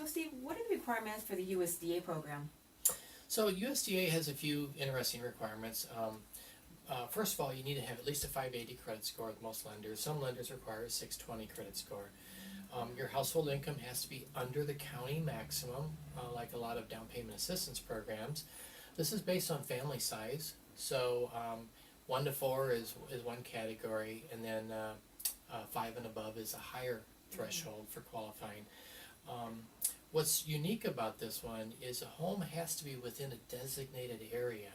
So Steve, what are the requirements for the USDA program? So USDA has a few interesting requirements. First of all, you need to have at least a 580 credit score with most lenders. Some lenders require a 620 credit score. Your household income has to be under the county maximum, like a lot of down payment assistance programs. This is based on family size. So 1 to 4 is one category, and then 5 and above is a higher threshold for qualifying. What's unique about this one is a home has to be within a designated area.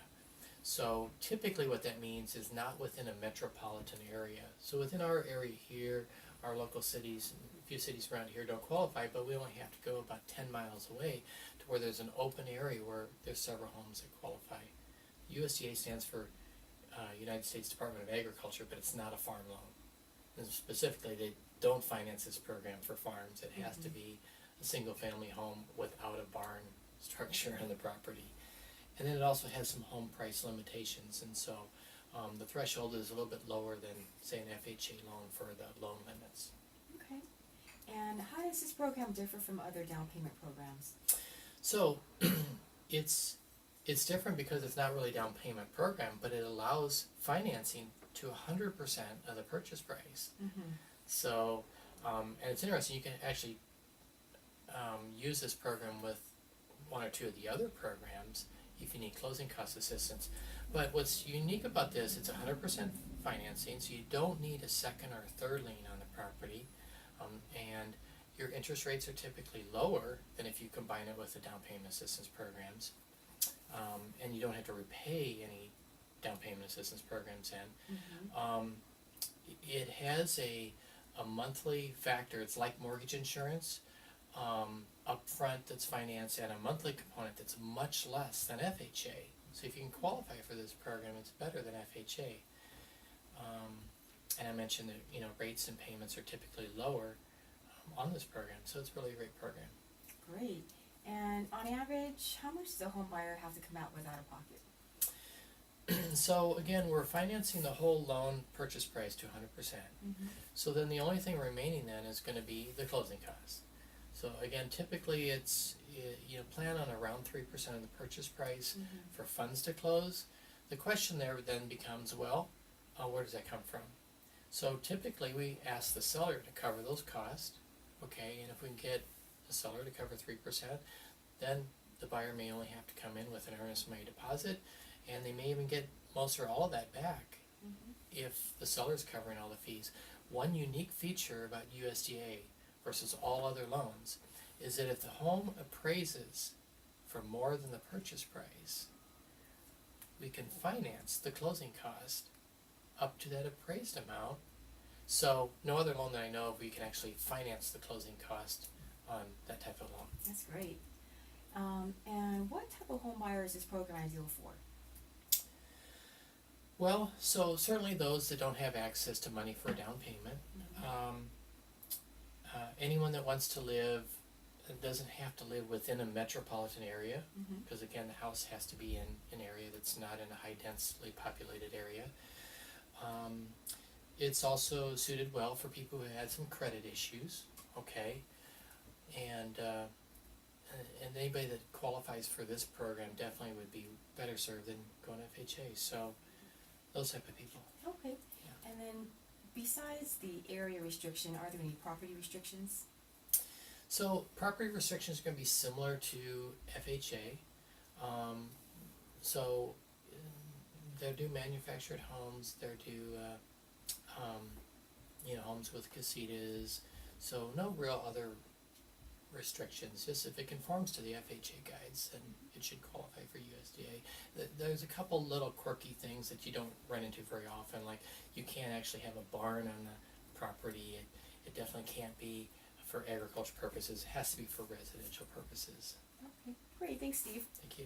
So typically what that means is not within a metropolitan area. So within our area here, our local cities, a few cities around here don't qualify, but we only have to go about 10 miles away to where there's an open area where there's several homes that qualify. USDA stands for United States Department of Agriculture, but it's not a farm loan. And specifically, they don't finance this program for farms. It has to be a single family home without a barn structure on the property. And then it also has some home price limitations, and so the threshold is a little bit lower than, say, an FHA loan for the loan limits. Okay. And how does this program differ from other down payment programs? So it's different because it's not really a down payment program, but it allows financing to 100% of the purchase price. Mm-hmm. So, and it's interesting, you can actually use this program with one or two of the other programs if you need closing cost assistance. But what's unique about this, it's 100% financing, so you don't need a second or a third lien on the property, and your interest rates are typically lower than if you combine it with the down payment assistance programs, and you don't have to repay any down payment assistance programs in. Mm-hmm. It has a monthly factor. It's like mortgage insurance, upfront that's financed, and a monthly component that's much less than FHA. So if you can qualify for this program, it's better than FHA. And I mentioned that rates and payments are typically lower on this program, so it's really a great program. Great. And on average, how much does a home buyer have to come out with out of pocket? So again, we're financing the whole loan purchase price to 100%. Mm-hmm. So then the only thing remaining then is going to be the closing costs. So again, typically it's, plan on around 3% of the purchase price for funds to close. The question there then becomes, well, where does that come from? So typically we ask the seller to cover those costs, okay, and if we can get the seller to cover 3%, then the buyer may only have to come in with an earnest money deposit, and they may even get most or all of that back if the seller's covering all the fees. One unique feature about USDA versus all other loans is that if the home appraises for more than the purchase price, we can finance the closing cost up to that appraised amount. So no other loan that I know of, we can actually finance the closing cost on that type of loan. That's great. And what type of home buyer is this program ideal for? Well, so certainly those that don't have access to money for a down payment. Anyone that wants to live, doesn't have to live within a metropolitan area, because again, the house has to be in an area that's not in a high densely populated area. It's also suited well for people who had some credit issues, okay? And anybody that qualifies for this program definitely would be better served than going to FHA. So those type of people. Okay. Yeah. And then besides the area restriction, are there any property restrictions? So property restrictions are going to be similar to FHA. So they'll do manufactured homes, they'll do homes with casitas, so no real other restrictions. Just if it conforms to the FHA guides, then it should qualify for USDA. There's a couple little quirky things that you don't run into very often, like you can't actually have a barn on the property. It definitely can't be for agriculture purposes. It has to be for residential purposes. Okay, great. Thanks, Steve. Thank you.